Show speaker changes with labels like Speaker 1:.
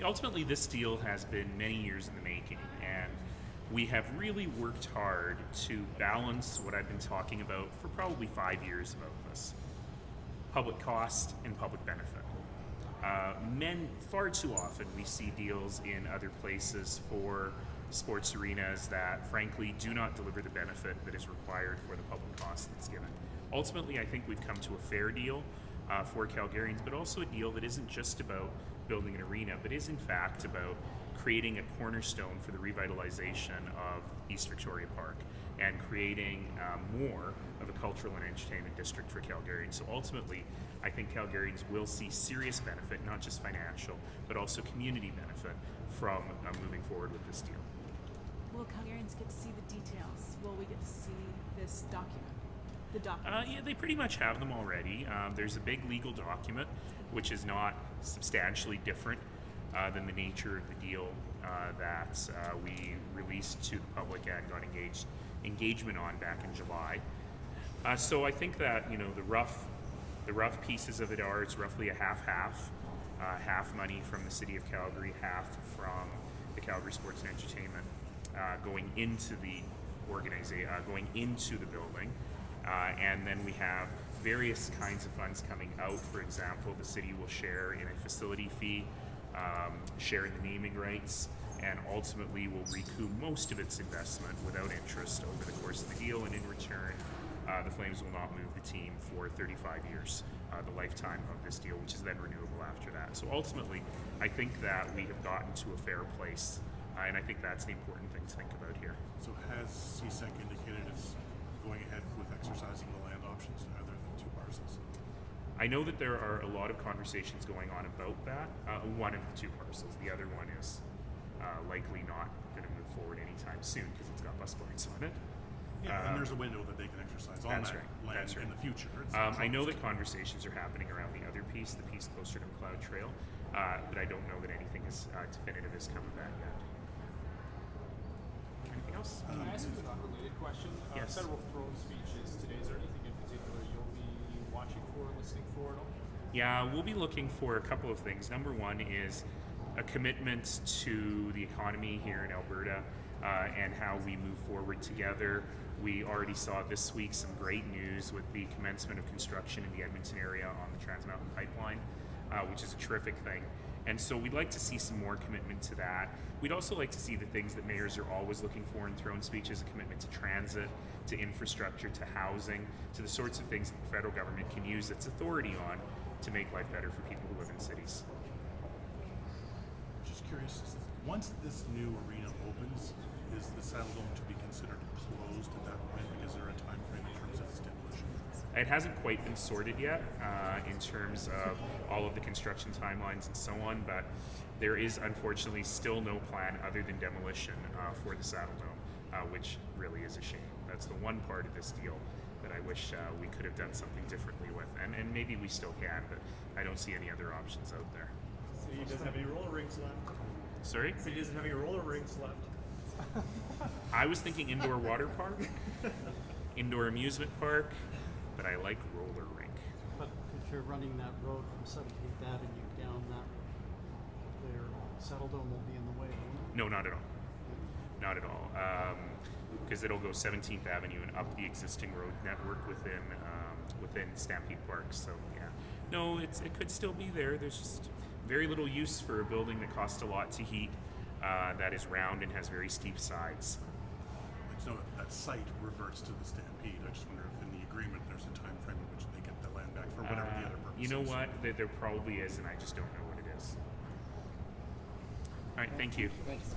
Speaker 1: Ultimately, this deal has been many years in the making, and we have really worked hard to balance what I've been talking about for probably 5 years about this: public cost and public benefit. Far too often we see deals in other places for sports arenas that frankly do not deliver the benefit that is required for the public cost that's given. Ultimately, I think we've come to a fair deal for Calgarians, but also a deal that isn't just about building an arena, but is in fact about creating a cornerstone for the revitalization of East Victoria Park and creating more of a cultural and entertainment district for Calgarians. So ultimately, I think Calgarians will see serious benefit, not just financial, but also community benefit from moving forward with this deal.
Speaker 2: Will Calgarians get to see the details? Will we get to see this document? The documents?
Speaker 1: Yeah, they pretty much have them already. There's a big legal document, which is not substantially different than the nature of the deal that we released to the public and got engagement on back in July. So I think that the rough pieces of it are it's roughly a half-half, half money from the City of Calgary, half from the Calgary Sports and Entertainment going into the going into the building. And then we have various kinds of funds coming out. For example, the city will share in a facility fee, share in the naming rights, and ultimately will recoup most of its investment without interest over the course of the deal. And in return, the Flames will not move the team for 35 years, the lifetime of this deal, which is then renewable after that. So ultimately, I think that we have gotten to a fair place, and I think that's the important thing to think about here.
Speaker 3: So has CSEC indicated it's going ahead with exercising the land options other than two parcels?
Speaker 1: I know that there are a lot of conversations going on about that. One of the two parcels. The other one is likely not going to move forward anytime soon because it's got bus lines on it.
Speaker 3: Yeah, and there's a window that they can exercise on that land in the future.
Speaker 1: I know that conversations are happening around the other piece, the piece closer to McLeod Trail, but I don't know that anything is definitive has come of that yet. Anything else?
Speaker 4: Can I ask an unrelated question?
Speaker 1: Yes.
Speaker 4: Federal throne speeches today. Is there anything in particular you'll be watching for, listening for at all?
Speaker 1: Yeah, we'll be looking for a couple of things. Number one is a commitment to the economy here in Alberta and how we move forward together. We already saw this week some great news with the commencement of construction in the Edmonton area on the Trans Mountain Pipeline, which is a terrific thing. And so we'd like to see some more commitment to that. We'd also like to see the things that mayors are always looking for in throne speeches: a commitment to transit, to infrastructure, to housing, to the sorts of things that the federal government can use its authority on to make life better for people who live in cities.
Speaker 3: Just curious, once this new arena opens, is the Saddle Dome to be considered closed at that point? Like, is there a time frame in terms of its demolition?
Speaker 1: It hasn't quite been sorted yet in terms of all of the construction timelines and so on, but there is unfortunately still no plan other than demolition for the Saddle Dome, which really is a shame. That's the one part of this deal that I wish we could have done something differently with, and maybe we still can, but I don't see any other options out there.
Speaker 5: City doesn't have any roller rinks left.
Speaker 1: Sorry?
Speaker 5: City doesn't have any roller rinks left.
Speaker 1: I was thinking indoor water park, indoor amusement park, but I like roller rink.
Speaker 6: But if you're running that road from 17th Avenue down that, their Saddle Dome will be in the way, won't it?
Speaker 1: No, not at all. Not at all. Because it'll go 17th Avenue and up the existing road network within Stampede Park. So yeah, no, it could still be there. There's just very little use for a building that costs a lot to heat, that is round and has very steep sides.
Speaker 3: So that site reverts to the Stampede. I just wonder if in the agreement there's a time frame in which they get the land back for whatever the other purpose is.
Speaker 1: You know what? There probably is, and I just don't know what it is. All right, thank you.
Speaker 7: Thanks.